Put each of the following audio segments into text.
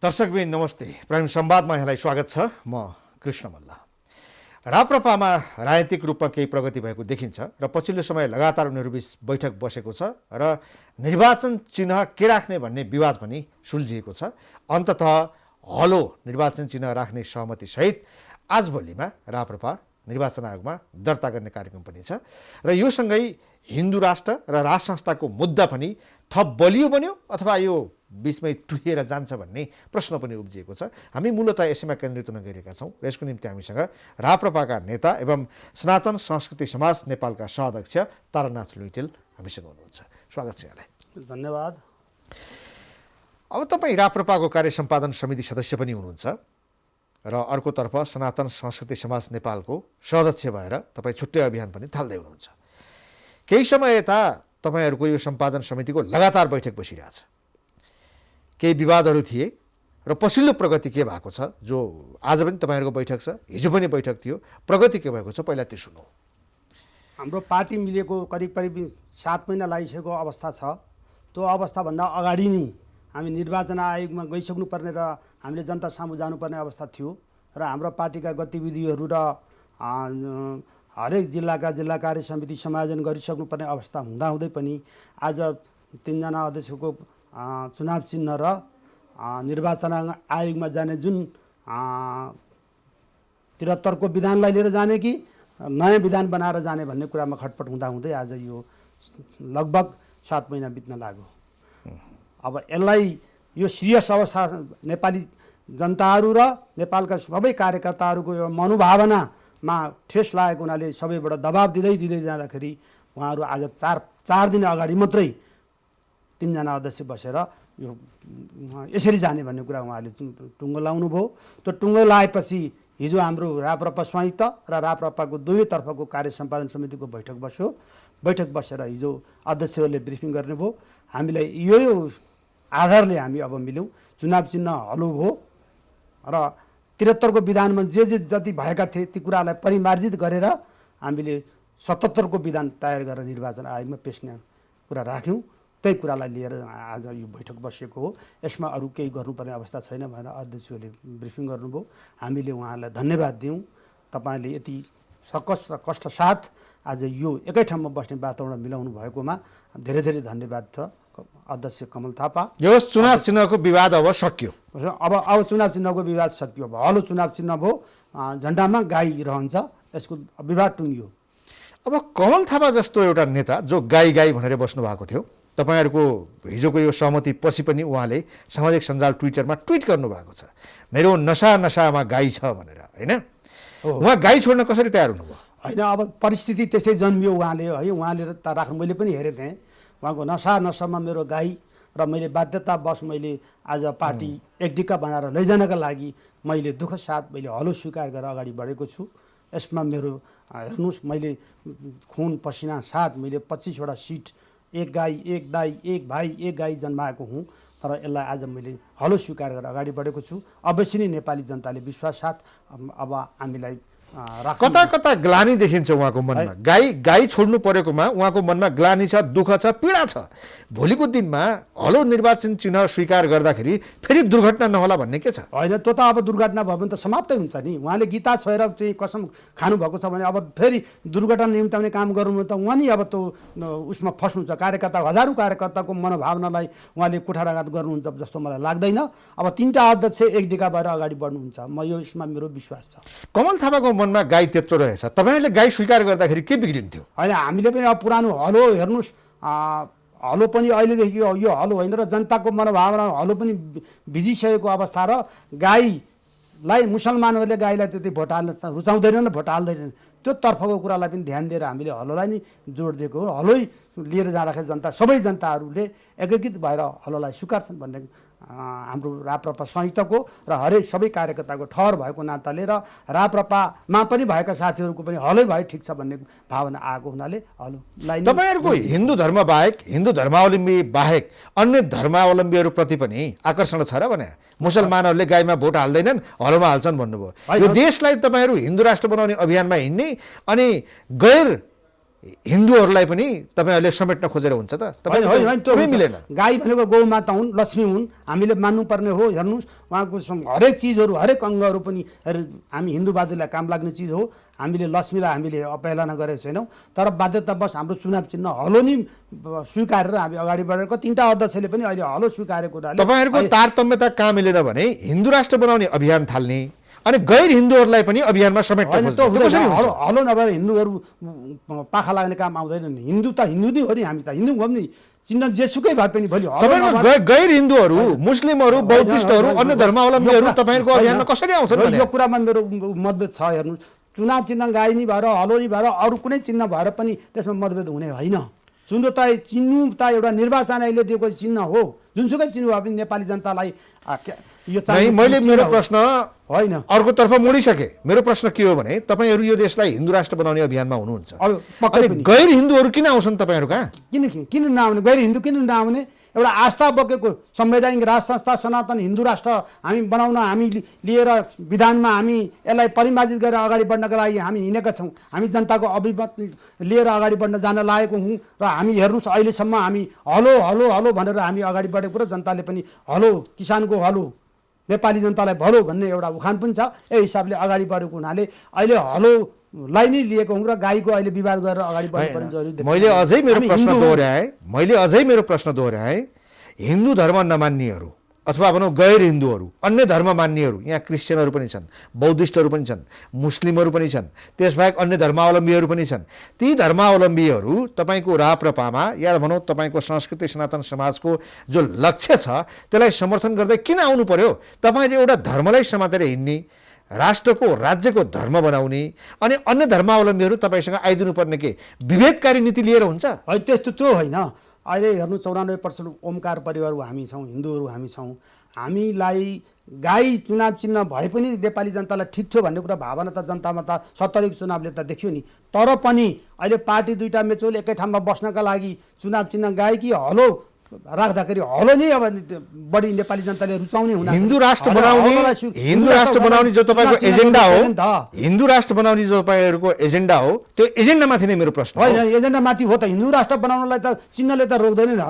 दर्शकबिन नमस्ते, प्राइम संवादमा यहाँलाई स्वागत छ। म कृष्ण मल्ल। राप्रपामा राजनीतिक रूपमा केही प्रगति भएको देखिन्छ र पछिल्लो समय लगातार उनीहरूबीच बैठक बसेको छ र निर्वाचन चिन्ह के राख्ने भन्ने विवाद पनि सुल्झिएको छ। अन्ततः हलो निर्वाचन चिन्ह राख्ने सहमतिसहित आजभोलिमा राप्रपा निर्वाचन आयोगमा दर्ता गर्ने कार्यक्रम पनि छ र यो सँगै हिन्दू राष्ट्र र राज संस्थाको मुद्दा पनि थप बलियो बन्यो अथवा यो बीचमै टुहिएर जान्छ भन्ने प्रश्न पनि उब्जिएको छ। हामी मूलतः यसैमा केन्द्रित हुन गइरहेका छौँ र यसको निम्ति हामीसँग राप्रपाका नेता एवं सनातन संस्कृति समाज नेपालका सहअध्यक्ष तारानाथ लुइटेल हामीसँग हुनुहुन्छ। स्वागत छ यहाँलाई। धन्यवाद। अब तपाईँ राप्रपाको कार्य सम्पादन समिति सदस्य पनि हुनुहुन्छ र अर्कोतर्फ सनातन संस्कृति समाज नेपालको सहअध्यक्ष भएर तपाईँ छुट्टै अभियान पनि थाल्दै हुनुहुन्छ। केही समय यता तपाईँहरूको यो सम्पादन समितिको लगातार बैठक बसिरहेछ। केही विवादहरू थिए र पछिल्लो प्रगति के भएको छ, जो आज पनि तपाईँहरूको बैठक छ, हिजो पनि बैठक थियो, प्रगति के भएको छ पहिला त्यो सुनौ। हाम्रो पार्टी मिलेको करिब 7 महिना लागिसकेको अवस्था छ। त्यो अवस्थाभन्दा अगाडि नै हामी निर्वाचन आयोगमा गइसक्नुपर्ने र हामीले जनता सामु जानुपर्ने अवस्था थियो र हाम्रो पार्टीका गतिविधिहरू र हरेक जिल्लाका जिल्ला कार्य समिति समायोजन गरिसक्नुपर्ने अवस्था हुँदाहुँदै पनि आज 3 जना अध्यक्षको चुनाव चिन्ह र निर्वाचन आयोगमा जाने जुन 73 को विधानलाई लिएर जाने कि नयाँ विधान बनाएर जाने भन्ने कुरामा खटपट हुँदाहुँदै आज यो लगभग 7 महिना बित्न लाग्यो। अब यसलाई यो सिरियस अवस्था नेपाली जनताहरू र नेपालका सबै कार्यकर्ताहरूको यो मनोभावनामा ठेस लागेको हुनाले सबैबाट दबाब दिँदै जाँदाखेरि उहाँहरू आज चार दिन अगाडि मात्रै 3 जना अध्यक्ष बसेर यो यसरी जाने भन्ने कुरा उहाँले टुङ्गो लाउनु भयो। त्यो टुङ्गो लाएपछि हिजो हाम्रो राप्रपा संयुक्त र राप्रपाको दुवैतर्फको कार्य सम्पादन समितिको बैठक बस्यो। बैठक बसेर हिजो अध्यक्षहरूले ब्रिफिङ गर्नुभयो। हामीलाई यो आधारले हामी अब मिल्यौँ। चुनाव चिन्ह हलो भयो र 73 को विधानमा जे जति भएका थिए ती कुरालाई परिमार्जित गरेर हामीले 77 को विधान तयार गरेर निर्वाचन आयोगमा पेश्ने कुरा राख्यौँ। त्यही कुरालाई लिएर आज यो बैठक बसेको हो। यसमा अरू केही गर्नुपर्ने अवस्था छैन भनेर अध्यक्षहरूले ब्रिफिङ गर्नुभयो। हामीले उहाँलाई धन्यवाद दियौँ। तपाईँले यति सकस र कष्ट साथ आज यो एकै ठाउँमा बस्ने वातावरण मिलाउनु भएकोमा धेरै धन्यवाद छ अध्यक्ष कमल थापा। यो चुनाव चिन्हको विवाद अब सकियो। अब चुनाव चिन्हको विवाद सकियो। हलो चुनाव चिन्ह भयो, झन्डामा गाई रहन्छ, यसको विवाद टुङ्गियो। अब कमल थापा जस्तो एउटा नेता जो गाई भनेर बस्नु भएको थियो, तपाईँहरूको हिजोको यो सहमति पछि पनि उहाँले सामाजिक सञ्जाल ट्विटरमा ट्विट गर्नुभएको छ, मेरो नसामा गाई छ भनेर, होइन? उहाँ गाई छोड्न कसरी तयार हुनुभयो? होइन, अब परिस्थिति त्यस्तै जन्मियो उहाँले, है। उहाँले त राख्नु, मैले पनि हेरेको थिएँ उहाँको नसामा मेरो गाई र मैले बाध्यतावश मैले आज पार्टी एकडिका बनाएर लैजानका लागि मैले दुःख साथ मैले हलो स्वीकार गरेर अगाडि बढेको छु। यसमा मेरो हेर्नुहोस्, मैले खुन पसिना साथ मैले 25वटा सिट, एक गाई एक दाई एक भाइ एक गाई जन्माएको हुँ। तर यसलाई आज मैले हलो स्वीकार गरेर अगाडि बढेको छु। अवश्य नै नेपाली जनताले विश्वास साथ अब हामीलाई कता ग्लानी देखिन्छ उहाँको मनमा। गाई छोड्नु परेकोमा उहाँको मनमा ग्लानी छ, दुःख छ, पीडा छ। भोलिको दिनमा हलो निर्वाचन चिन्ह स्वीकार गर्दाखेरि फेरि दुर्घटना नहोला भन्ने के छ? होइन, त्यो त अब दुर्घटना भयो भने त समाप्तै हुन्छ नि। उहाँले गीता छोएर चाहिँ कसम खानुभएको छ भने अब फेरि दुर्घटना निम्ताउने काम गर्नु त उहाँ नि अब त्यो उसमा फस्नुहुन्छ। कार्यकर्ता, हजारौँ कार्यकर्ताको मनोभावनालाई उहाँले कुठाराघात गर्नुहुन्छ जस्तो मलाई लाग्दैन। अब 3टा अध्यक्ष एकडिका भएर अगाडि बढ्नुहुन्छ, म यो यसमा मेरो विश्वास छ। कमल थापाको मनमा गाई त्यत्रो रहेछ, तपाईँहरूले गाई स्वीकार गर्दाखेरि के बिग्रिन्थ्यो? होइन, हामीले पनि अब पुरानो हलो हेर्नुहोस्, हलो पनि अहिलेदेखि यो हलो होइन र जनताको मनोभावना हलो पनि भिजिसकेको अवस्था र गाईलाई मुसलमानहरूले गाईलाई त्यति भोट हाल्न रुचाउँदैनन्, भोट हाल्दैनन्। त्यो तर्फको कुरालाई पनि ध्यान दिएर हामीले हलोलाई नै जोड दिएको हो। हलै लिएर जाँदाखेरि सबै जनताहरूले एकीकृत भएर हलोलाई स्वीकार्छन् भन्ने हाम्रो राप्रपा संयुक्तको र हरेक सबै कार्यकर्ताको ठहर भएको नाताले र राप्रपामा पनि भएका साथीहरूको पनि हलै भए ठिक छ भन्ने भावना आएको हुनाले हलोलाई। तपाईँहरूको हिन्दू धर्म बाहेक, हिन्दू धर्मावलम्बी बाहेक अन्य धर्मावलम्बीहरूप्रति पनि आकर्षण छ र भने? मुसलमानहरूले गाईमा भोट हाल्दैनन्, हलोमा हाल्छन् भन्नुभयो। यो देशलाई तपाईँहरू हिन्दू राष्ट्र बनाउने अभियानमा हिँड्ने अनि गैर हिन्दूहरूलाई पनि तपाईँहरूले समेट्न खोजेर हुन्छ त? होइन होइन होइन, त्यो कुनै हुन्छ। मिलेन। गाई भनेको गौमाता हुन्, लक्ष्मी हुन्, हामीले मान्नुपर्ने हो। हेर्नुहोस्, उहाँको हरेक चिजहरू, हरेक अङ्गहरू पनि हामी हिन्दूवादीलाई काम लाग्ने चिज हो। हामीले लक्ष्मीलाई हामीले अपहेलना गरेको छैनौँ, तर बाध्यतावश हाम्रो चुनाव चिन्ह हलो नि स्वीकारेर हामी अगाडि बढेको। 3टा अध्यक्षले पनि अहिले हलो स्वीकारेको हुनाले तपाईँहरूको तारतम्यता कहाँ मिलेन भने हिन्दू राष्ट्र बनाउने अभियान थाल्ने अनि गैर हिन्दूहरूलाई पनि अभियानमा समेट्न होइन, त्यो खोज्ने। त्यो कसरी हुन्छ? हलो नभएर हिन्दूहरू पाखा लाग्ने काम आउँदैन नि। हिन्दू त हिन्दू नै हो नि, हामी त हिन्दू हो नि। चिन्ह जेसुकै भए पनि भोलि हलो तपाईँको नभएर- गैर हिन्दूहरू, मुस्लिमहरू, बौद्धिस्टहरू, होइन, अन्य होइन, धर्मावलम्बीहरू यो कुरा- तपाईँहरूको होइन, अभियानमा कसरी आउँछन् भने? यो कुरामा मेरो मतभेद छ। हेर्नुहोस्, चुनाव चिन्ह गाई नि भएर हलो नि भएर अरू कुनै चिन्ह भएर पनि त्यसमा मतभेद हुने होइन। चिन्ह त एउटा निर्वाचन आयोगले दिएको चिन्ह हो। जुनसुकै चिन्ह भए पनि नेपाली जनतालाई यो नहीं, मैले मेरो प्रश्न होइन। अर्कोतर्फ मोडिसकेँ। मेरो प्रश्न के हो भने तपाईहरू यो देशलाई हिन्दू राष्ट्र बनाउने अभियानमा हुनुहुन्छ, अब पक्कै अनि पनि। गैर हिन्दूहरू किन आउँछन् तपाईँहरू कहाँ? किन नआउने? गैर हिन्दू किन नआउने? एउटा आस्था बोकेको संवैधानिक राज संस्था सनातन हिन्दू राष्ट्र हामी बनाउन हामी लिएर विधानमा हामी यसलाई परिमार्जित गरेर अगाडि बढ्नका लागि हामी हिँडेका छौँ। हामी जनताको अभिमत लिएर अगाडि बढ्न जान लागेको हौँ र हामी हेर्नुहोस् अहिलेसम्म हामी हलो हलो हलो भनेर हामी अगाडि बढेको र जनताले पनि हलो, किसानको हलो, नेपाली जनतालाई भलो भन्ने एउटा उखान पनि छ। यही हिसाबले अगाडि बढेको हुनाले अहिले हलोलाई नै लिएको हौँ र गाईको अहिले विवाद गरेर अगाडि बढ्नुपर्ने जरुरी देखिन्छ। मैले अझै मेरो हामी प्रश्न हिन्दू दोहोऱ्याएँ। हिन्दू धर्म नमान्नेहरू अथवा भनौँ गैर हिन्दूहरू, अन्य धर्म मान्नेहरू, यहाँ क्रिस्चियनहरू पनि छन्, बौद्धिस्टहरू पनि छन्, मुस्लिमहरू पनि छन्, त्यसबाहेक अन्य धर्मावलम्बीहरू पनि छन्। ती धर्मावलम्बीहरू तपाईँको राप्रपामा या भनौँ तपाईँको संस्कृति सनातन समाजको जो लक्ष्य छ त्यसलाई समर्थन गर्दै किन आउनु पर्यो? तपाईँले एउटा धर्मलाई समातेर हिँड्ने, राष्ट्रको राज्यको धर्म बनाउने अनि अन्य धर्मावलम्बीहरू तपाईँसँग आइदिनु पर्ने के विभेदकारी नीति लिएर हुन्छ? होइन, त्यस्तो त्यो होइन। अहिले हेर्नु 94% ओमकार परिवारहरू हामी छौँ, हिन्दूहरू हामी छौँ। हामीलाई गाई चुनाव चिन्ह भए पनि नेपाली जनतालाई ठिक थियो भन्ने कुरा भावना त जनतामा त 70 चुनावले त देखियो नि। तर पनि अहिले पार्टी दुईटा मेचोल एकै ठाउँमा बस्नका लागि चुनाव चिन्ह गाई कि हलो राख्दाखेरि हलो नै अब बढी नेपाली जनताले रुचाउने हुँदा हिन्दू राष्ट्र बनाउने जो तपाईँको एजेन्डा हो, हिन्दू राष्ट्र बनाउने जो तपाईँहरूको एजेन्डा हो, त्यो एजेन्डामाथि नै मेरो प्रश्न हो। होइन, एजेन्डामाथि हो त। हिन्दू राष्ट्र बनाउनलाई त चिन्हले त रोक्दैन नि।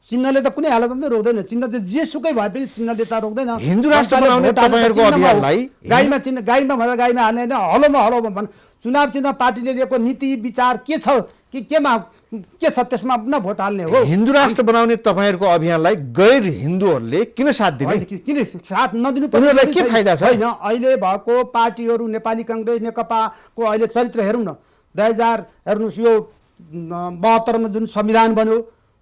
चिन्हले त कुनै हालतमा पनि रोक्दैन। चिन्ह त जेसुकै भए पनि चिन्हले त रोक्दैन। हिन्दू राष्ट्र बनाउने तपाईँहरूको अभियानलाई गाईमा चिन्ह, गाईमा भनेर गाईमा हाल्ने होइन, हलोमा हलोमा भन्। चुनाव चिन्ह पार्टीले लिएको नीति विचार के छ कि केमा के छ त्यसमा न भोट हाल्ने हो। हिन्दू राष्ट्र बनाउने तपाईँहरूको अभियानलाई गैर हिन्दूहरूले किन साथ दिने? किन साथ नदिनु उनीहरूलाई के फाइदा छ? होइन, अहिले भएको पार्टीहरू नेपाली काङ्ग्रेस नेकपाको अहिले चरित्र हेरौँ न। 2000 हेर्नुहोस्, यो 72 मा जुन संविधान बन्यो,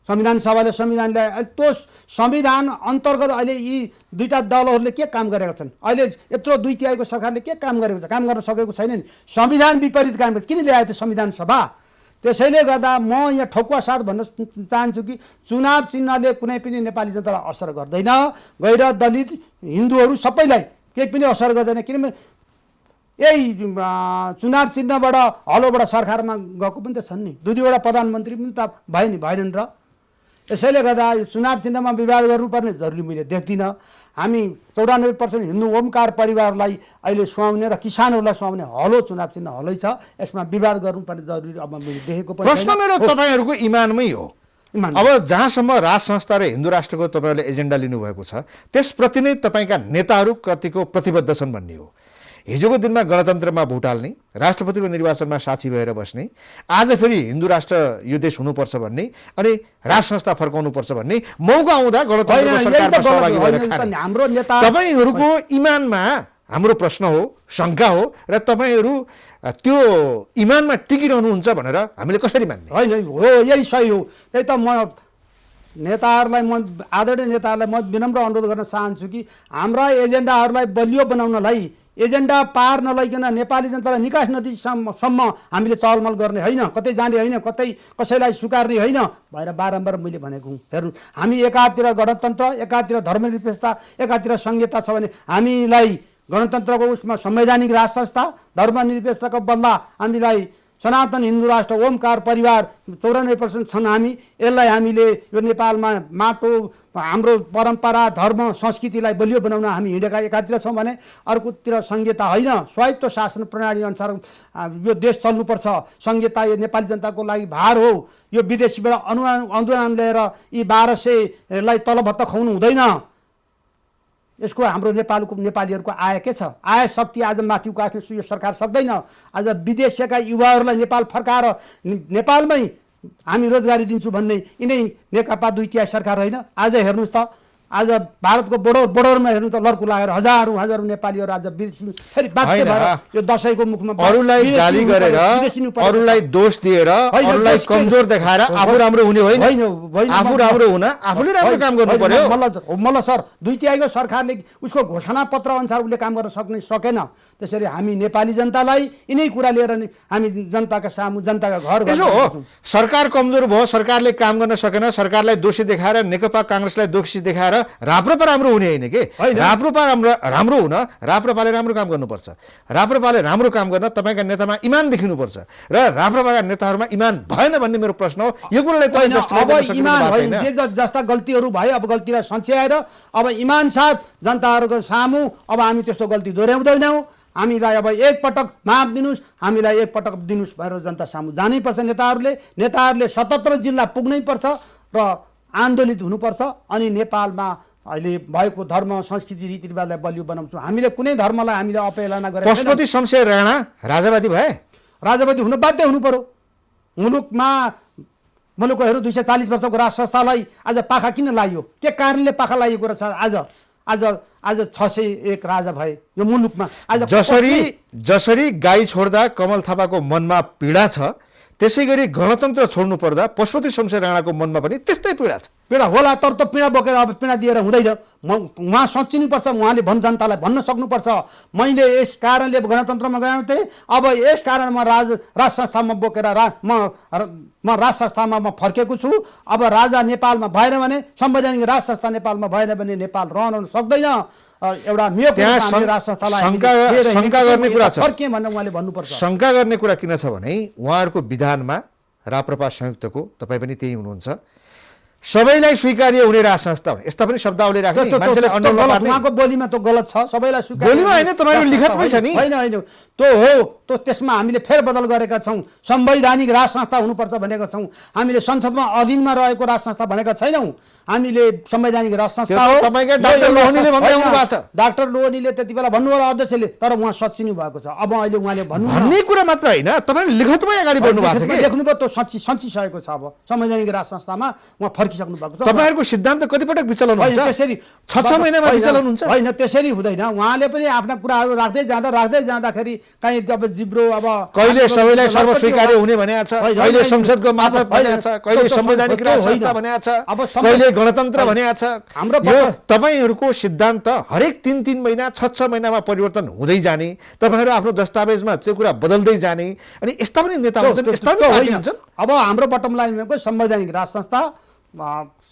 संविधान सभाले संविधान ल्याए, त्यो संविधान अन्तर्गत अहिले यी दुईटा दलहरूले के काम गरेका छन्? अहिले यत्रो 2/3 सरकारले के काम गरेको छ? काम गर्न सकेको छैन नि। संविधान विपरीत काम गर्छ। किन ल्यायो त संविधान सभा? त्यसैले गर्दा म यहाँ ठोकुवा साथ भन्न चाहन्छु कि चुनाव चिन्हले कुनै पनि नेपाली जनतालाई असर गर्दैन। गैर दलित हिन्दूहरू सबैलाई केही पनि असर गर्दैन। किनभने यही चुनाव चिन्हबाट हलोबाट सरकारमा गएको पनि त छन् नि। दुईवटा प्रधानमन्त्री पनि त भएनन् र। यसैले गर्दा यो चुनाव चिन्हमा विवाद गर्नुपर्ने जरुरी मैले देख्दिनँ। हामी 94% हिन्दू ओमकार परिवारलाई अहिले सुहाउने र किसानहरूलाई सुहाउने हलो चुनाव चिन्ह हलै छ। यसमा विवाद गर्नुपर्ने जरुरी अब मैले देखेको पनि प्रश्न मेरो तपाईँहरूको इमानमै हो। अब जहाँसम्म राज संस्था र हिन्दू राष्ट्रको तपाईँहरूले एजेन्डा लिनुभएको छ त्यसप्रति नै तपाईँका नेताहरू कतिको प्रतिबद्ध छन् भन्ने हो। हिजोको दिनमा गणतन्त्रमा भोट हाल्ने, राष्ट्रपतिको निर्वाचनमा साक्षी भएर बस्ने, आज फेरि हिन्दू राष्ट्र यो देश हुनुपर्छ भन्ने अनि राज संस्था फर्काउनुपर्छ भन्ने मौका आउँदा गणतन्त्रको सरकारमा सहभागी भएर खाने हाम्रो नेता तपाईँहरूको इमानमा हाम्रो प्रश्न हो, शङ्का हो र तपाईँहरू त्यो इमानमा टिकिरहनुहुन्छ भनेर हामीले कसरी मान्ने? होइन, हो यही सही हो। त्यही त म नेताहरूलाई, म आदरणीय नेताहरूलाई म विनम्र अनुरोध गर्न चाहन्छु कि हाम्रा एजेन्डाहरूलाई बलियो बनाउनलाई, एजेन्डा पार नलैकन नेपाली जनतालाई निकास नदीसम्म हामीले चलमल गर्ने होइन, कतै जाने होइन, कतै कसैलाई स्वीकार्ने होइन भएर बारम्बार मैले भनेको हुँ। हेर्नु, हामी एकातिर गणतन्त्र, एकातिर धर्मनिरपेक्षता, एकातिर संहिता छ भने हामीलाई गणतन्त्रको उसमा संवैधानिक राज संस्था, धर्मनिरपेक्षताको बदला हामीलाई सनातन हिन्दू राष्ट्र ओमकार परिवार 94% छन् हामी। यसलाई हामीले यो नेपालमा माटो हाम्रो परम्परा धर्म संस्कृतिलाई बलियो बनाउन हामी हिँडेका एकातिर छौँ भने अर्कोतिर संहिता होइन, स्वायत्त शासन प्रणाली अनुसार यो देश चल्नुपर्छ। संहिता यो नेपाली जनताको लागि भार हो। यो विदेशीबाट अनुदान ल्याएर यी 1200लाई तलभत्ता खुवाउनु हुँदैन। यसको हाम्रो नेपालीहरूको आय के छ? आय शक्ति आज माथि उकास्न यो सरकार सक्दैन। आज विदेशीका युवाहरूलाई नेपाल फर्काएर नेपालमै हामी रोजगारी दिन्छु भन्ने यिनै नेकपा 2 सरकार होइन। आज हेर्नुहोस् त, आज भारतको बोर्डरमा हेर्नु त लड्कु लागेर हजारौं नेपालीहरू आज फेरि बाध्य भएर यो दशैंको मुखमा अरूलाई गाली गरेर, अरूलाई दोष दिएर, अरूलाई कमजोर देखाएर आफू राम्रो हुने होइन। आफू राम्रो हुन आफूले राम्रो काम गर्नु पर्यो। मल्ल सर 2 को सरकारले उसको घोषणा पत्र अनुसार उसले काम गर्न सकेन। त्यसैले हामी नेपाली जनतालाई यिनै कुरा लिएर हामी जनताका सामु जनताका घर सरकार कमजोर भयो, सरकारले काम गर्न सकेन, सरकारलाई दोषी देखाएर नेकपा कांग्रेसलाई दोषी देखाएर राप्रपा राम्रो हुने होइन के? राप्रपा राम्रो हुन राप्रपाले राम्रो काम गर्नुपर्छ। राप्रपाले राम्रो काम गर्न तपाईका नेतामा इमान देखिनुपर्छ र राप्रपाका नेताहरूमा इमान भएन भन्ने मेरो प्रश्न हो। यो कुरालाई अब इमान होइन, जे जस्ता गल्तीहरू भए अब गल्तीलाई सच्याएर अब इमान साथ जनताहरूको सामु अब हामी त्यस्तो गल्ती दोहोऱ्याउँदैनौँ। हामीलाई अब एकपटक माफ दिनुस्, हामीलाई एकपटक दिनुस् भनेर जनता सामु जानैपर्छ। नेताहरूले 77 जिल्ला पुग्नै पर्छ र आन्दोलित हुनुपर्छ। अनि नेपालमा अहिले भएको धर्म संस्कृति रीतिरिवाजलाई बलियो बनाउँछौँ। हामीले कुनै धर्मलाई हामीले अपहेलना गरेर पशुपति शमशेर राणा राजावादी भए? राजावादी हुन बाध्य हुनु पर्यो। मुलुकको हेर्नु 240 वर्षको राज संस्थालाई आज पाखा किन लाइयो? के कारणले पाखा लाइएको रहेछ? आज 601 राजा भए यो मुलुकमा। आज जसरी गाई छोड्दा कमल थापाको मनमा पीडा छ, त्यसै गरी गणतन्त्र छोड्नु पर्दा पशुपति शमशेर राणाको मनमा पनि त्यस्तै पीडा छ। पीडा होला, तर त पीडा बोकेर अब पीडा दिएर हुँदैन। उहाँ सोचिनुपर्छ, उहाँले जनतालाई भन्न सक्नुपर्छ मैले यस कारणले गणतन्त्रमा गएको थिएँ, अब यस कारण म राज संस्थामा बोकेर म राज संस्थामा म फर्केको छु। अब राजा नेपालमा भएन भने, संवैधानिक राज संस्था नेपालमा भएन भने नेपाल रहन सक्दैन। एउटा शङ्का गर्ने कुरा छ। फर्के भनेर उहाँले भन्नुपर्छ। शङ्का गर्ने कुरा किन छ भने उहाँहरूको विधानमा राप्रपा संयुक्तको तपाईँ पनि त्यही हुनुहुन्छ, सबैलाई स्वीकार्य हुने राज संस्था हुने यस्ता पनि शब्दावली राख्ने मान्छेले उहाँको बोलीमा त गलत छ। सबैलाई स्वीकार्य बोलीमा होइन, तपाईको लिखतमै छ नि। होइन त्यो हो, त्यो त्यसमा हामीले फेरबदल गरेका छौँ। संवैधानिक राज संस्था हुनुपर्छ भनेका छौँ। हामीले संसदमा अधीनमा रहेको राज संस्था भनेका छैनौँ। हामीले संवैधानिक राज संस्था हो। डाक्टर लोहनीले भन्दै आउनु भएको छ। डाक्टर लोहनीले त्यति बेला भन्नुभयो अध्यक्षले, तर उहाँ सचिनु भएको छ। अब अहिले उहाँले भन्ने कुरा मात्र होइन, तपाईले लिखतमै अगाडि बढ्नु भएको छ कि लेख्नुभयो, त्यो सचिसकेको छ। अब संवैधानिक राज संस्थामा उहाँ फर्किसक्नु भएको छ। तपाईहरुको सिद्धान्त कतिपटक विचलन हुन्छ? त्यसरी 6 महिनामा विचलन हुन्छ? होइन, त्यसरी हुँदैन। उहाँले पनि आफ्ना कुराहरू राख्दै जाँदाखेरि कहीँ अब जिब्रो अब कहिले सबैलाई सर्वस्वीकार्य हुने भनेको छ, कहिले संसदको माता भनेको छ, कहिले संवैधानिक राज संस्था भनेको छ, कहिले गणतन्त्र भनेको छ। यो तपाईहरुको सिद्धान्त हरेक 3-3 महिना 6 महिनामा परिवर्तन हुँदै जाने, तपाईहरु आफ्नो दस्तावेजमा त्यो कुरा बदल्दै जाने, अनि यस्ता पनि नेता हुन्छन्, यस्ता पनि पार्टी हुन्छन्। अब हाम्रो बटम लाइनको संवैधानिक राज संस्था,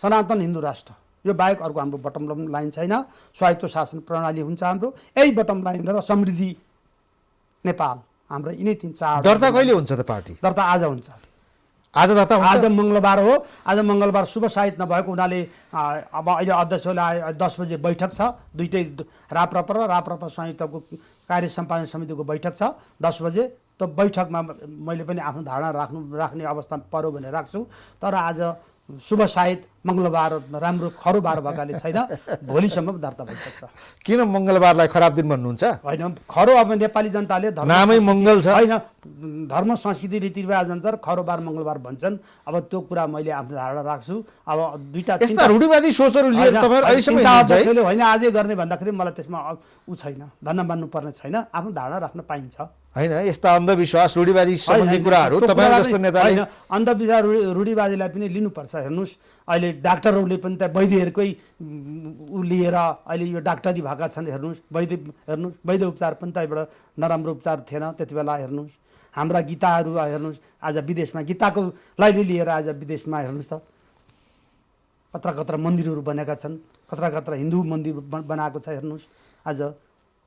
सनातन हिन्दू राष्ट्र, यो बाहेक अर्को हाम्रो बटम लाइन छैन। स्वायत्त शासन प्रणाली हुन्छ हाम्रो, यही बटम लाइन र समृद्धि नेपाल, हाम्रो यिनै 3-4। दर्ता कहिले हुन्छ त पार्टी? दर्ता आज हुन्छ। आज दर्ता हुन्छ? आज मङ्गलबार हो। आज मङ्गलबार शुभ साहित्य नभएको हुनाले अब अहिले अध्यक्षलाई 10 बजे बैठक छ। दुईटै राप्रपा र राप्रपा संयुक्तको कार्य सम्पादन समितिको बैठक छ 10 बजे। त्यो बैठकमा मैले पनि आफ्नो धारणा राख्ने अवस्था पर्यो भने राख्छु। तर आज शुभ साहित्य मङ्गलबार राम्रो खरो बार भएकाले छैन, भोलिसम्म दर्ता भइसक्छ। किन मङ्गलबारलाई खराब दिन भन्नुहुन्छ? होइन, खरो अब नेपाली जनताले नामै मङ्गल छ, होइन धर्म संस्कृति रीतिरिवाज अनुसार खरो बार मङ्गलबार भन्छन्। अब त्यो कुरा मैले आफ्नो धारणा राख्छु। अब दुईटा यस्ता रूढिवादी सोचहरू लिएर तपाईहरु अहिलेसम्म अध्यक्षले होइन आजै गर्ने भन्दाखेरि मलाई त्यसमा ऊ छैन, धन्न मान्नु पर्ने छैन, आफ्नो धारणा राख्न पाइन्छ। होइन, यस्ता अन्धविश्वास रूढिवादी सम्बन्धी कुराहरू तपाईहरु जस्तो नेताले होइन, अन्धविश्वास रूढिवादीलाई पनि लिनुपर्छ। हेर्नुस्, अहिले डाक्टरहरूले पनि त वैद्यहरूकै उ लिएर अहिले यो डाक्टरी भएका छन्। हेर्नुस्, वैद्य उपचार पनि त एउटा नराम्रो उपचार थिएन त्यति बेला। हेर्नुस्, हाम्रा गीताहरू हेर्नुस् आज विदेशमा, गीताको लागि लिएर आज विदेशमा हेर्नुस् त कत्रा मन्दिरहरू बनेका छन्, कत्रा हिन्दू मन्दिर बनाएको छ। हेर्नुस्, आज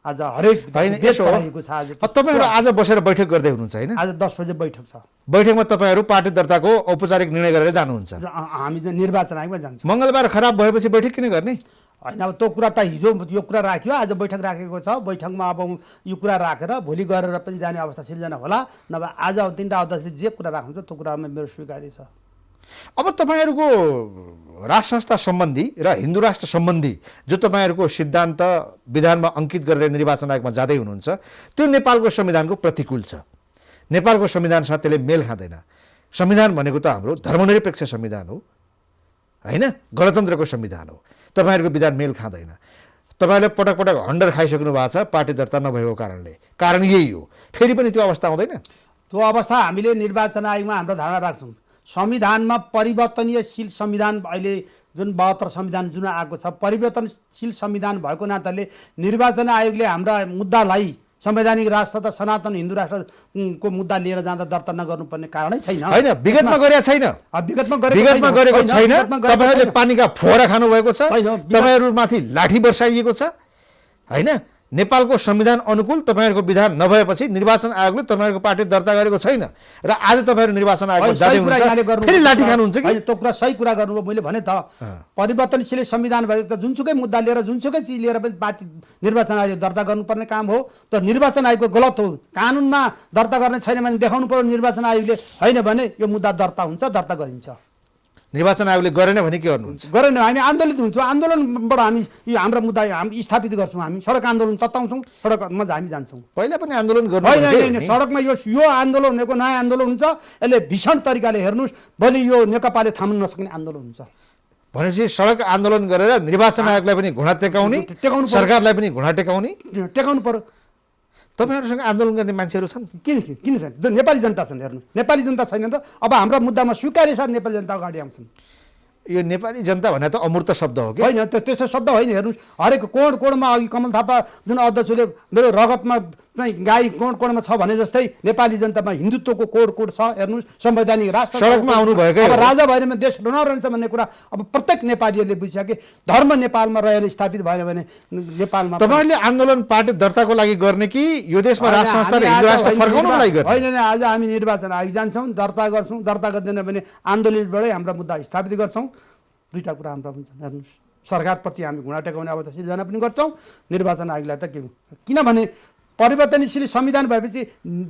आज हरेक होइन, बेद यसो हो। पढाइएको छ। आज तपाईँहरू आज बसेर बैठक गर्दै हुनुहुन्छ होइन? आज 10 बजे बैठक छ। बैठकमा तपाईँहरू पार्टी दर्ताको औपचारिक निर्णय गरेर जानुहुन्छ। हामी चाहिँ निर्वाचन आयोगमा जान्छौँ। मङ्गलबार खराब भएपछि बैठक किन गर्ने? होइन, अब त्यो कुरा त हिजो यो कुरा राख्यो, आज बैठक राखेको छ। बैठकमा अब यो कुरा राखेर भोलि गरेर पनि जाने अवस्था सिर्जना होला। नभए आज अब 3टा अध्यक्षले जे कुरा राख्नुहुन्छ त्यो कुरामा मेरो स्वीकार्य छ। अब तपाईँहरूको राष्ट्र संस्था सम्बन्धी र हिन्दू राष्ट्र सम्बन्धी जो तपाईँहरूको सिद्धान्त विधानमा अङ्कित गरेर निर्वाचन आयोगमा जाँदै हुनुहुन्छ, त्यो नेपालको संविधानको प्रतिकूल छ। नेपालको संविधानसँग त्यसले मेल खाँदैन। संविधान भनेको त हाम्रो धर्मनिरपेक्ष संविधान हो होइन, गणतन्त्रको संविधान हो। तपाईँहरूको विधान मेल खाँदैन। तपाईँहरूले पटक पटक हन्डर खाइसक्नु भएको छ पार्टी दर्ता नभएको कारणले। कारण यही हो। फेरि पनि त्यो अवस्था आउँदैन? त्यो अवस्था हामीले निर्वाचन आयोगमा हाम्रो धारणा राख्छौँ। संविधानमा परिवर्तनीयशील संविधान अहिले जुन 72 संविधान जुन आएको छ, परिवर्तनशील संविधान भएको नाताले निर्वाचन आयोगले हाम्रा मुद्दालाई संवैधानिक राष्ट्र तथा सनातन हिन्दू राष्ट्रको मुद्दा लिएर जाँदा दर्ता नगर्नुपर्ने कारणै छैन। होइन, विगतमा गरेका छैन। विगतमा गरेको छैन। तपाईँहरूले पानीका फोहरा खानुभएको छ। होइन, तपाईँहरूमाथि लाठी बर्साइएको छ होइन। नेपालको संविधान अनुकूल तपाईँहरूको विधान नभएपछि निर्वाचन आयोगले तपाईँहरूको पार्टी दर्ता गरेको छैन र आज तपाईँहरू निर्वाचन आयोगमा जाँदै हुनुहुन्छ, फेरि लाठी खानुहुन्छ कि? त्यो कुरा सही कुरा गर्नुभयो। मैले भने त परिवर्तनशील संविधान भएको त जुनसुकै मुद्दा लिएर जुनसुकै चिज लिएर पनि पार्टी निर्वाचन आयोग दर्ता गर्नुपर्ने काम हो। त निर्वाचन आयोगको गलत हो। कानुनमा दर्ता गर्ने छैन भने देखाउनु पर्यो निर्वाचन आयोगले। होइन भने यो मुद्दा दर्ता हुन्छ, दर्ता गरिन्छ। निर्वाचन आयोगले गरेन भने के गर्नुहुन्छ? गरेन हामी आन्दोलित हुन्छौँ। आन्दोलनबाट हामी यो हाम्रो मुद्दा हामी स्थापित गर्छौँ। हामी सडक आन्दोलन तताउँछौँ, सडकमा हामी जान्छौँ। पहिला पनि आन्दोलन गर्नु होइन, सडकमा यो आन्दोलन भनेको नयाँ आन्दोलन हुन्छ। यसले भीषण तरिकाले हेर्नुहोस्, भोलि यो नेकपाले थाम्न नसक्ने आन्दोलन हुन्छ। भनेपछि सडक आन्दोलन गरेर निर्वाचन आयोगलाई पनि घुँडा टेकाउने, सरकारलाई पनि घुँडा टेकाउनु पर्यो। तपाईँहरूसँग आन्दोलन गर्ने मान्छेहरू छन्? किन छैन? नेपाली जनता छन्। हेर्नु, नेपाली जनता छैन र अब हाम्रा मुद्दामा स्वीकार्य साथ नेपाली जनता अगाडि आउँछन्। यो नेपाली जनता भने त अमूर्त शब्द हो कि होइन? त्यस्तो शब्द होइन। हेर्नुहोस्, हरेक कोणमा अघि कमल थापा जुन अध्यक्षले मेरो रगतमा चाहिँ गाई कोणमा छ भने जस्तै नेपाली जनतामा हिन्दुत्वको कोड छ। हेर्नुहोस्, संवैधानिक राष्ट्र सडकमा आउनु भएकै अब राजा भएन भने देश नरहन्छ भन्ने कुरा अब प्रत्येक नेपालीहरूले बुझिसके। धर्म नेपालमा रहेर स्थापित भएन भने नेपालमा तपाईँहरूले आन्दोलन पार्टी दर्ताको लागि गर्ने कि यो देशमा राष्ट्र संस्थाले हिन्दू राष्ट्र फर्काउनको लागि गर्ने? होइन, आज हामी निर्वाचन आयोग जान्छौँ, दर्ता गर्छौँ। दर्ता गर्दैन भने आन्दोलनबाटै हाम्रा मुद्दा स्थापित गर्छौँ। दुईटा कुरा हाम्रा हुन्छ। हेर्नुहोस्, सरकारप्रति हामी घुँडा टेकाउने अवस्था सिर्जना पनि गर्छौँ। निर्वाचन आयोगलाई त के, किनभने परिवर्तनशील संविधान भएपछि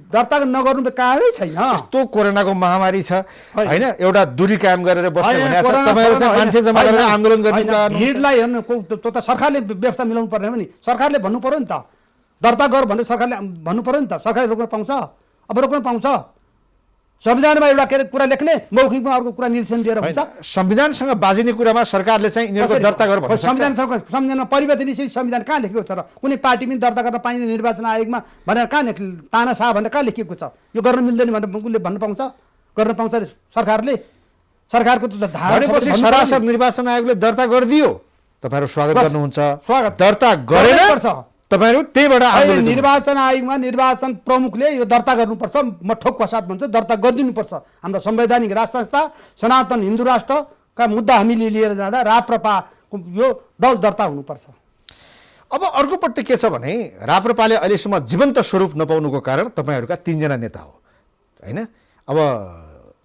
दर्ता नगर्नु त कारणै छैन। यस्तो कोरोनाको महामारी छ होइन, एउटा दूरी कायम गरेर बस्ने भने तपाईँहरू चाहिँ मान्छे जम्मा गरेर आन्दोलन गर्ने कुरा भिडलाई हेर्नु, त्यो त सरकारले व्यवस्था मिलाउनु पर्ने हो नि। सरकारले भन्नु पर्यो नि त, दर्ता गर भनेर सरकारले भन्नु पर्यो नि त। सरकारले रोक्न पाउँछ? अब रोक्न पाउँछ? संविधानमा एउटा के कुरा लेख्ने, मौखिकमा अर्को कुरा निर्देशन दिएर हुन्छ। संविधानसँग बाजिने कुरामा सरकारले चाहिँ यिनीहरूको दर्ता गर भन्छ। संविधानमा परिवर्तनशील संविधान कहाँ लेखेको छ र? कुनै पार्टी पनि दर्ता गर्न पाइने निर्वाचन आयोगमा भनेर कहाँ तानाशाह भनेर कहाँ लेखिएको छ? यो गर्न मिल्दैन भनेर उसले भन्न पाउँछ? गर्न पाउँछ सरकारले? सरकारको त भनेपछि सरासर निर्वाचन आयोगले दर्ता गरिदियो, तपाईँहरू स्वागत गर्नुहुन्छ। स्वागत दर्ता गरेर तपाईँहरू त्यहीबाट निर्वाचन आयोगमा निर्वाचन प्रमुखले यो दर्ता गर्नुपर्छ। म ठोक्का साथ भन्छु, दर्ता गरिदिनुपर्छ। हाम्रो संवैधानिक राष्ट्र संस्था सनातन हिन्दू राष्ट्रका मुद्दा हामीले लिएर जाँदा राप्रपाको यो दल दर्ता हुनुपर्छ। अब अर्कोपट्टि के छ भने राप्रपाले अहिलेसम्म जीवन्त स्वरूप नपाउनुको कारण तपाईँहरूका 3 जना नेता हो होइन। अब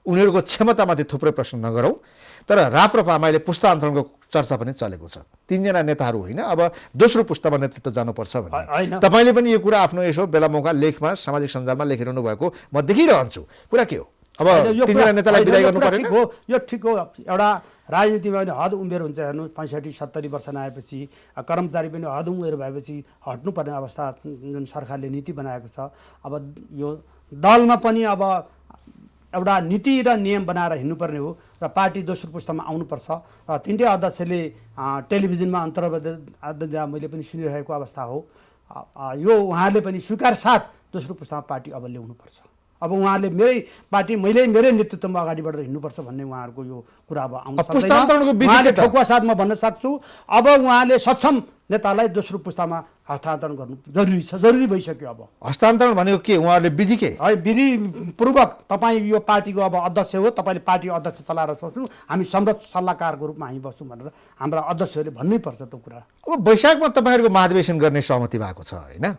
उनीहरूको क्षमतामाथि थुप्रै प्रश्न नगरौँ, तर राप्रपामा अहिले पुस्तान्तरणको चर्चा पनि चलेको छ। 3 जना नेताहरू होइन, अब दोस्रो पुस्तामा नेतृत्व जानुपर्छ भने तपाईँले पनि यो कुरा आफ्नो यसो बेला मौका लेखमा सामाजिक सञ्जालमा लेखिरहनु भएको म देखिरहन्छु। कुरा के हो? अब 3 जना नेतालाई विदाय गर्नु पर्दैन? यो ठिक हो। एउटा राजनीतिमा पनि हद उमेर हुन्छ। हेर्नु, 65-70 वर्ष नआएपछि कर्मचारी पनि हद उमेर भएपछि हट्नुपर्ने अवस्था जुन सरकारले नीति बनाएको छ। अब यो दलमा पनि अब एउटा नीति र नियम बनाएर हिँड्नुपर्ने हो र पार्टी दोस्रो पुस्तामा आउनुपर्छ। र 3टै अध्यक्षले टेलिभिजनमा अन्तर्वार्ता मैले पनि सुनिरहेको अवस्था हो। यो उहाँले पनि स्वीकार साथ दोस्रो पुस्तामा पार्टी अब ल्याउनुपर्छ। अब उहाँले मेरै नेतृत्वमा अगाडि बढेर हिँड्नुपर्छ भन्ने उहाँहरूको यो कुरा अब आउन सक्दैन। उहाँले ठोकुवा साथ म भन्न सक्छु। अब उहाँले सक्षम नेतालाई दोस्रो पुस्तामा हस्तान्तरण गर्नु जरुरी भइसक्यो। अब हस्तान्तरण भनेको के उहाँहरूले विधिकै है विधिपूर्वक तपाईँ यो पार्टीको अब अध्यक्ष हो, तपाईँले पार्टी अध्यक्ष चलाएर बस्नु, हामी संरक्षक सल्लाहकारको रूपमा हामी बस्छौँ भनेर हाम्रा अध्यक्षहरूले भन्नैपर्छ त्यो कुरा। अब वैशाखमा तपाईँहरूको महाधिवेशन गर्ने सहमति भएको छ होइन,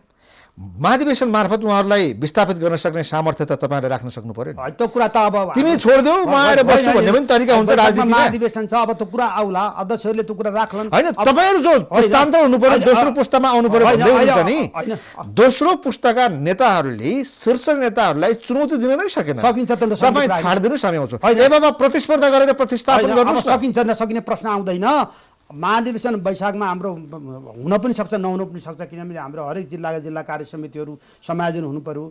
महाधिवेशन मार्फत उहाँहरूलाई विस्थापित गर्न सक्ने सामर्थ्य त तपाईँहरूले राख्न सक्नु पर्यो नि। त्यो कुरा त अब तिमी छोडिदेऊ म आएर बस्छु भन्ने पनि तरिका हुन्छ राजनीतिमा। महाधिवेशन छ, अब त्यो कुरा आउला, अध्यक्षहरूले त्यो कुरा राख्लान्। होइन तपाईँहरू जो पुस्तान्तर हुनु पर्यो, दोस्रो पुस्तामा आउनु पर्यो भन्दै हुनुहुन्छ नि। दोस्रो पुस्ताका नेताहरूले शीर्ष नेताहरूलाई चुनौती दिन नै सकेन। सकिन्छ त तपाईँ छाडिदिनुहोस् हामी आउँछौँ। ए बाबा प्रतिस्पर्धा गरेर प्रतिस्थापन गर्नुहोस् न। सकिन्छ नसकिने प्रश्न आउँदैन। महाधिवेशन वैशाखमा हाम्रो हुन पनि सक्छ, नहुन पनि सक्छ, किनभने हाम्रो हरेक जिल्ला कार्य समितिहरू समायोजन हुनु पर्यो,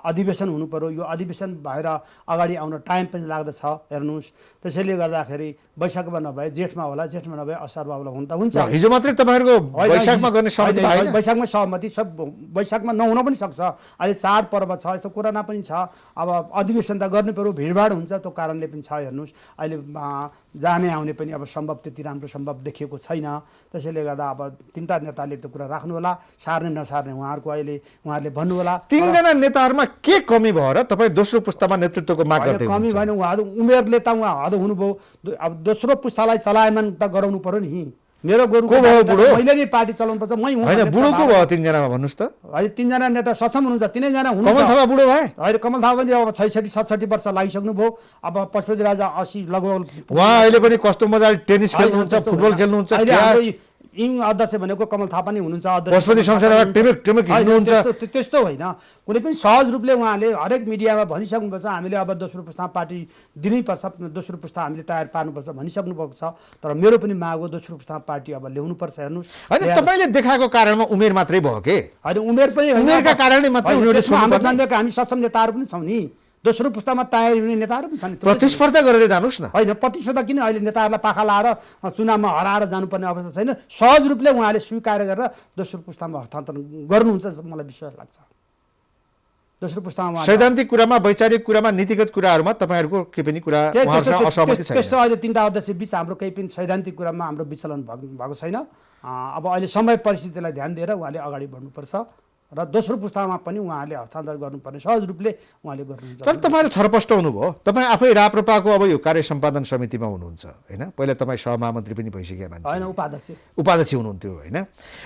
अधिवेशन हुनु पर्यो। यो अधिवेशन भएर अगाडि आउन टाइम पनि लाग्दछ हेर्नुहोस्। त्यसैले गर्दाखेरि वैशाखमा नभए जेठमा होला, जेठमा नभए असारमा होला, हुन त हुन्छ। हिजो मात्रै तपाईँहरूको वैशाखमा गर्ने सहमति भएन। वैशाखमा सहमति सब वैशाखमा नहुन पनि सक्छ। अहिले चाडपर्व छ, यस्तो कोरोना पनि छ, अब अधिवेशन त गर्नु पर्यो, भिडभाड हुन्छ, त्यो कारणले पनि छ। हेर्नुहोस् अहिले जाने आउने पनि अब सम्भव त्यति राम्रो सम्भव देखिएको छैन। त्यसैले गर्दा अब तिनवटा नेताले त्यो कुरा राख्नु होला, सार्ने नसार्ने उहाँहरूले भन्नु होला। तीनजना नेताहरूमा के कमी भयो र तपाईँ दोस्रो पुस्तामा नेतृत्वको माग गर्दै हुनुहुन्छ? कमी भएन, उहाँहरू उमेरले त उहाँ हद हुनुभयो। अब दोस्रो पुस्तालाई चलायमान त गराउनु पर्यो नि। मेरो गोरु को भयो बुढो? मैले नि पार्टी चलाउनु पर्छ, मै हुँ होइन। बुढो को भयो तीनजनामा भन्नुहोस् त? अहिले तीनजना नेता सक्षम हुनुहुन्छ, तिनैजना हुनुहुन्छ। कमल थापा बुढो भए? अहिले कमल थापा पनि अब 66-67 वर्ष लागिसक्नु भयो। अब पशुपति राजा 80 लगभग। उहाँ अहिले पनि कस्तो मजाले टेनिस खेल्नुहुन्छ, फुटबल खेल्नुहुन्छ। यिङ अध्यक्ष भनेको कमल थापा नै हुनुहुन्छ। पशुपति शमशेरबाट टिमिक हिँड्नुहुन्छ। त्यस्तो होइन, कुनै पनि सहज रूपले उहाँले हरेक मिडियामा भनिसक्नुपर्छ हामीले अब दोस्रो पुस्ता पार्टी दिनैपर्छ, दोस्रो पुस्ता हामीले तयार पार्नुपर्छ भनिसक्नु भएको छ। तर मेरो पनि माग हो दोस्रो पुस्ता पार्टी अब ल्याउनुपर्छ। हेर्नुहोस् होइन, तपाईँले देखाएको कारणमा उमेर मात्रै भयो के? होइन, उमेर पनि उमेरका कारणले मात्रै उनीहरूले हाम्रो जन्मेका हामी सक्षम नेताहरू पनि छौँ नि, दोस्रो पुस्तामा तयारी हुने नेताहरू पनि छन्। प्रतिस्पर्धा गरेर जानुहोस् न। होइन, प्रतिस्पर्धा किन? अहिले नेताहरूलाई पाखा लाएर चुनावमा हराएर जानुपर्ने अवस्था छैन। सहज रूपले उहाँले स्वीकार गरेर दोस्रो पुस्तामा हस्तान्तरण गर्नुहुन्छ मलाई विश्वास लाग्छ। दोस्रो पुस्तामा सैद्धान्तिक कुरामा, वैचारिक कुरामा, नीतिगत कुराहरूमा तपाईँहरूको के पनि कुरा असहमति छैन? त्यस्तो अहिले तिनवटा अध्यक्ष बिच हाम्रो केही पनि सैद्धान्तिक कुरामा हाम्रो विचलन भएको छैन। अब अहिले समय परिस्थितिलाई ध्यान दिएर उहाँले अगाडि बढ्नुपर्छ र दोस्रो पुस्तामा पनि उहाँले हस्तान्तरण गर्नुपर्ने सहज रूपले उहाँले गर्नुहुन्छ। तर तपाईँहरू छरपष्ट हुनुभयो। तपाईँ आफै राप्रपाको अब यो कार्य सम्पादन समितिमा हुनुहुन्छ होइन? पहिला तपाईँ सहमहामन्त्री पनि भइसक्यो मान्छे, होइन उपाध्यक्ष हुनुहुन्थ्यो होइन?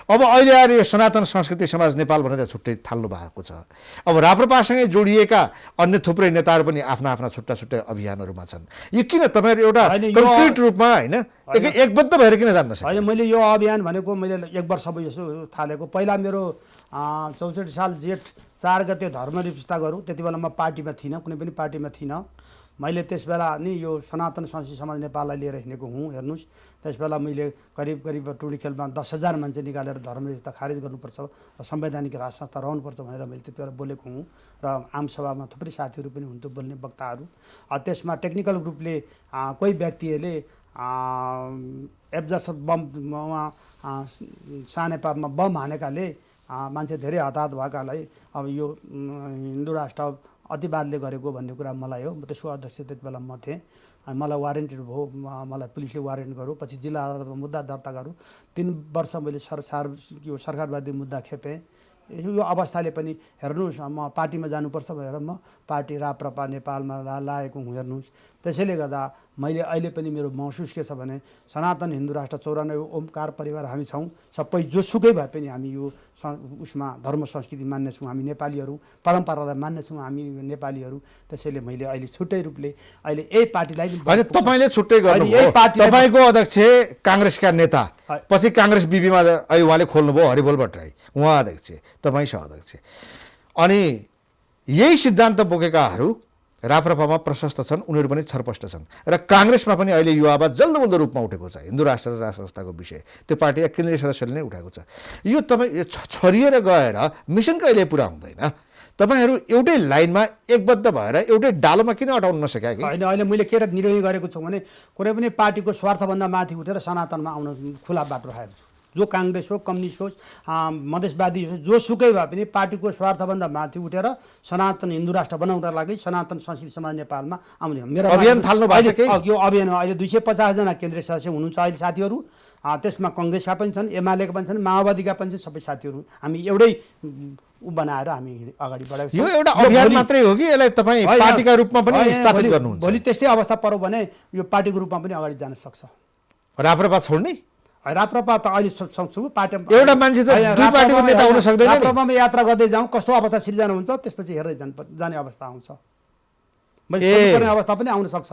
अब अहिले आएर यो सनातन संस्कृति समाज नेपाल भनेर छुट्टै थाल्नु भएको छ। अब राप्रपासँगै जोडिएका अन्य थुप्रै नेताहरू पनि आफ्ना आफ्ना छुट्टा छुट्टै अभियानहरूमा छन्। यो किन तपाईँहरू एउटा कन्क्रिट रूपमा होइन एकबद्ध भएर किन जान्न सक्छ? होइन, मैले यो अभियान भनेको मैले 1 वर्ष भयो यसो थालेको। पहिला मेरो 64 साल जेठ 4 गते धर्म रिफस्ता गरौँ, त्यति बेला म पार्टीमा थिइनँ, कुनै पनि पार्टीमा थिइनँ। मैले त्यस बेला नि यो सनातन संस्कृति समाज नेपाललाई लिएर हिँडेको हुँ। हेर्नुहोस् त्यस बेला मैले करिब टुडीखेलमा 10,000 मान्छे निकालेर धर्म रिफस्ता खारेज गर्नुपर्छ र संवैधानिक राज संस्था रहनुपर्छ भनेर मैले त्यति बेला बोलेको हुँ। र आमसभामा थुप्रै साथीहरू पनि हुन्थ्यो बोल्ने वक्ताहरू। त्यसमा टेक्निकल ग्रुपले कोही व्यक्तिहरूले एब्जस बम उहाँ सानेपामा बम हानेकाले मान्छे धेरै हताहत भएकालाई अब यो हिन्दू राष्ट्र अतिवादले गरेको भन्ने कुरा मलाई हो। त्यसको अध्यक्ष त्यति बेला म थिएँ। मलाई वारेन्ट भयो, मलाई पुलिसले वारेन्ट गर्यो। पछि जिल्ला अदालतमा मुद्दा दर्ता गरौँ। 3 वर्ष मैले यो सरकारवादी मुद्दा खेपेँ। यो अवस्थाले पनि हेर्नुहोस् म पार्टीमा जानुपर्छ भनेर म पार्टी राप्रपा नेपालमा लागेको हुँ। हेर्नुहोस् त्यसैले गर्दा मैले अहिले पनि मेरो महसुस के छ भने सनातन हिन्दू राष्ट्र 94 ओमकार परिवार हामी छौँ। सबै जोसुकै भए पनि हामी यो उसमा धर्म संस्कृति मान्नेछौँ, हामी नेपालीहरू परम्परालाई मान्नेछौँ हामी नेपालीहरू। त्यसैले मैले अहिले छुट्टै रूपले अहिले यही पार्टीलाई होइन तपाईँले छुट्टै गर्नुभयो। तपाईँको अध्यक्ष काङ्ग्रेसका नेता, पछि काङ्ग्रेस बिबीमा अहिले उहाँले खोल्नुभयो हरिबोल भट्टराई, उहाँ अध्यक्ष, तपाईँ सहअध्यक्ष। अनि यही सिद्धान्त बोकेकाहरू राप्रपामा प्रशस्त छन्, उनीहरू पनि छरपष्ट छन्। र काङ्ग्रेसमा पनि अहिले यो आवाज जल्दो रूपमा उठेको छ हिन्दू राष्ट्र र राज संस्थाको विषय। त्यो पार्टीका केन्द्रीय सदस्यले नै उठाएको छ। यो तपाईँ छरिएर गएर मिसन कहिले पुरा हुँदैन? तपाईँहरू एउटै लाइनमा एकबद्ध भएर एउटै डालोमा किन अटाउन नसक्या कि? होइन, अहिले मैले के निर्णय गरेको छु भने कुनै पनि पार्टीको स्वार्थभन्दा माथि उठेर सनातनमा आउन खुला बाटो राखेको छु। जो काङ्ग्रेस हो, कम्युनिस्ट होस्, मधेसवादी होस्, जोसुकै भए पनि पार्टीको स्वार्थभन्दा माथि उठेर सनातन हिन्दू राष्ट्र बनाउनका लागि सनातन संस्कृति समाज नेपालमा आउने मेरो अभियान थाल्नु भएको छ। यो अभियानमा अहिले 250 जना केन्द्रीय सदस्य हुनुहुन्छ अहिले साथीहरू। त्यसमा कङ्ग्रेसका पनि छन्, एमालेका पनि छन्, माओवादीका पनि छन्, सबै साथीहरू हामी एउटै बनाएर हामी अगाडि बढाएको यो एउटा अभियान मात्रै हो कि यसलाई तपाईँ पार्टीका रूपमा पनि स्थापित गर्नुहुन्छ? भोलि त्यस्तै अवस्था पर्यो भने यो पार्टीको रूपमा पनि अगाडि जान सक्छ। राप्रपा छोड्ने? राप्रपा त अहिले सक्छु, पार्टी एउटा मान्छे त दुई पार्टीको नेता हुन सक्दैन नि। राप्रपामा यात्रा गर्दै जाउँ, कस्तो अवस्था सिर्जना हुन्छ त्यसपछि हेर्दै जाने अवस्था आउँछ। मैले छोड्नुपर्ने अवस्था पनि आउन सक्छ,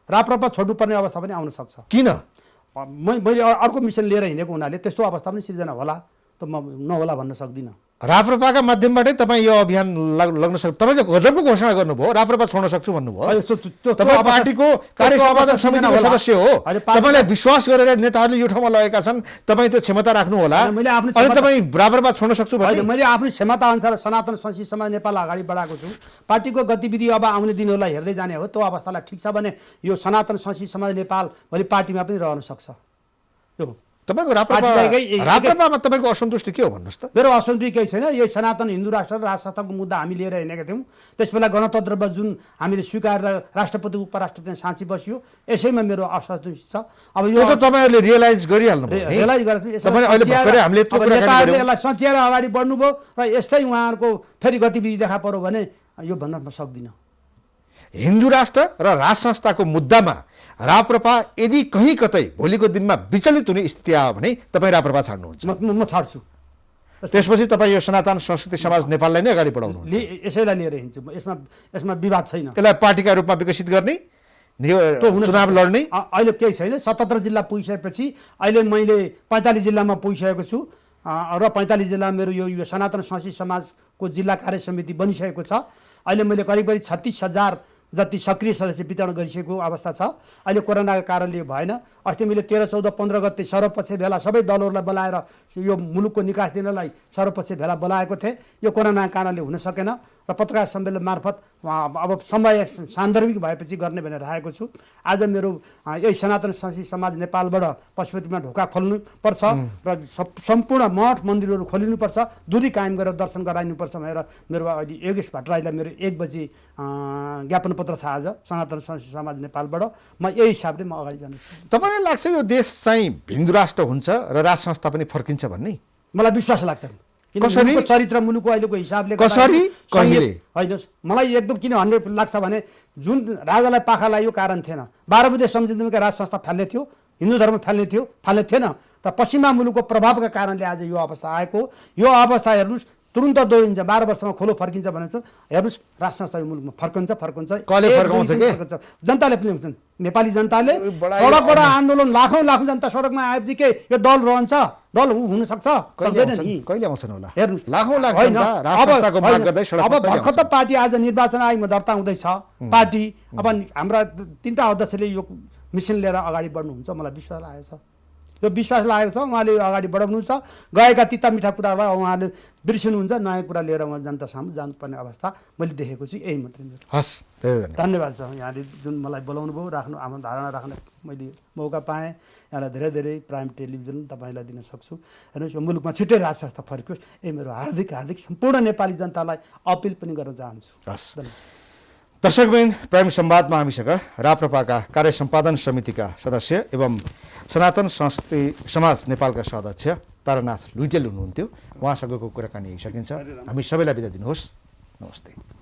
राप्रपा छोड्नुपर्ने अवस्था पनि आउन सक्छ। किन? मैले अर्को मिसन लिएर हिँडेको हुनाले त्यस्तो अवस्था पनि सिर्जना होला त म नहोला भन्न सक्दिनँ। राप्रपाका माध्यमबाटै तपाईँ यो अभियान लग्न सक्नु, तपाईँ चाहिँ गजबको घोषणा गर्नुभयो, राप्रपा छोड्न सक्छु भन्नुभयो। तपाईँ पार्टीको कार्य सम्पादन समितिको सदस्य हो, तपाईँलाई विश्वास गरेर नेताहरूले यो ठाउँमा लगेका छन्, तपाईँ त्यो क्षमता राख्नु होला अनि तपाईँ राप्रपा छोड्न सक्छु भन्ने? मैले आफ्नो क्षमता अनुसार सनातन संस्कृति समाज नेपाल अगाडि बढाएको छु। पार्टीको गतिविधि अब आउने दिनहरूलाई हेर्दै जाने हो। त्यो अवस्थालाई ठिक छ भने यो सनातन संस्कृति समाज नेपाल भोलि पार्टीमा पनि रहन सक्छ। यो तपाईँको राप्रपामा तपाईँको असन्तुष्टि के हो भन्नुहोस् त? मेरो असन्तुष्टि केही छैन। यो सनातन हिन्दू राष्ट्र र राजसत्ताको मुद्दा हामी लिएर हिँडेका थियौँ। त्यसबेला गणतन्त्रमा जुन हामीले स्वीकारेर राष्ट्रपति उपराष्ट्रपति साँची बस्यो, यसैमा मेरो असन्तुष्टि छ। अब यो तपाईँहरूले रियलाइज गरिहाल्नु रियलाइज गरेर यसलाई सच्याएर अगाडि बढ्नुभयो र यस्तै उहाँहरूको फेरि गतिविधि देखा पर्यो भने यो भन्न म सक्दिनँ। हिन्दू राष्ट्र र राज संस्थाको मुद्दामा राप्रपा यदि कहीँ कतै भोलिको दिनमा विचलित हुने स्थिति आयो भने तपाईँ राप्रपा छाड्नुहुन्छ? म छाड्छु। त्यसपछि तपाईँ यो सनातन संस्कृति समाज नेपाललाई नै अगाडि बढाउनुहुन्छ? यसैलाई लिएर हिँड्छु। यसमा विवाद छैन। यसलाई पार्टीका रूपमा विकसित गर्ने, चुनाव लड्ने अहिले केही छैन। 77 जिल्ला पुगिसकेपछि अहिले मैले 45 जिल्लामा पुगिसकेको छु र 45 जिल्लामा मेरो यो सनातन संस्कृति समाजको जिल्ला कार्य समिति बनिसकेको छ। अहिले मैले करिब 36,000 जति सक्रिय सदस्य वितरण गरिसकेको अवस्था छ। अहिले कोरोनाको कारणले भएन। अस्ति मैले 13, 14, 15 गते सर्वपक्षीय भेला सबै दलहरूलाई बोलाएर यो मुलुकको निकास दिनलाई सर्वपक्षीय भेला बोलाएको थिएँ। यो कोरोनाको कारणले हुन सकेन र पत्रकार सम्मेलन मार्फत अब समय सान्दर्भिक भएपछि गर्ने भनेर राखेको छु। आज मेरो यही सनातन संस्कृति समाज नेपालबाट पशुपतिमा ढोका खोल्नुपर्छ र सम्पूर्ण मठ मन्दिरहरू खोलिनुपर्छ, दूरी कायम गरेर दर्शन गराइनुपर्छ भनेर मेरो अहिले योगेश भट्टराईलाई मेरो 1 बजी ज्ञापन पत्र छ आज सनातन संस्कृति समाज नेपालबाट। म यही हिसाबले म अगाडि जान्छु। तपाईँलाई लाग्छ यो देश चाहिँ हिन्दू राष्ट्र हुन्छ र राज संस्था पनि फर्किन्छ भन्ने? मलाई विश्वास लाग्छ। कसरी? चरित्र मुलुकको अहिलेको हिसाबले कसरी कहिले होइन मलाई एकदम किन 100 लाग्छ भने जुन राजालाई पाखा लाग्यो कारण थिएन। 12 बुधे सम्झिँदाका राज संस्था फाल्ने थियो, हिन्दू धर्म फाल्ने थिएन। तर पश्चिमा मुलुकको प्रभावका कारणले आज यो अवस्था आएको। यो अवस्था हेर्नुहोस् तुरुन्त दोहोरिन्छ, 12 वर्षमा खोलो फर्किन्छ भनेर हेर्नुहोस् राज संस्था यो मुलुकमा फर्कन्छ। कसले फर्काउँछ के? जनताले पनि हुन्छन्। नेपाली जनताले सडकबाट आन्दोलन लाखौँ जनता सडकमा आएपछि के यो दल रहन्छ? दल हुन सक्छ? सक्दैन नि। कहिले आउँछन् होला? हेर्नुहोस् लाखौँ राज संस्थाको माग गर्दै सडकमा अब भर्खर त पार्टी आज निर्वाचन आयोगमा दर्ता हुँदैछ पार्टी। अब हाम्रा 3टा अध्यक्षले यो मिसन लिएर अगाडि बढ्नुहुन्छ। मलाई विश्वास लागेको छ, यो विश्वास लागेको छ। उहाँले अगाडि बढाउनुहुन्छ। गएका तिता मिठा कुरालाई उहाँले बिर्सिनुहुन्छ, नयाँ कुरा लिएर उहाँ जनता सामु जानुपर्ने अवस्था मैले देखेको छु। यही मात्रै मेरो। हस्, धन्यवाद छ यहाँले जुन मलाई बोलाउनु भयो, आफ्नो धारणा राख्न मैले मौका पाएँ। यहाँलाई धेरै धेरै प्राइम टेलिभिजन तपाईँलाई दिन सक्छु। हेर्नुहोस् यो मुलुकमा छिट्टै राज संस्था फर्कियोस्, यही मेरो हार्दिक सम्पूर्ण नेपाली जनतालाई अपिल पनि गर्न चाहन्छु। हस्, दर्शकबिन प्राइम संवादमा हामीसँग राप्रपाका कार्य सम्पादन समितिका सदस्य एवं सनातन संस्कृति समाज नेपालका सदस्य तारानाथ लुइटेल हुनुहुन्थ्यो। उहाँसँगको कुराकानी सकिन्छ। हामी सबैलाई बिदा दिनुहोस्। नमस्ते।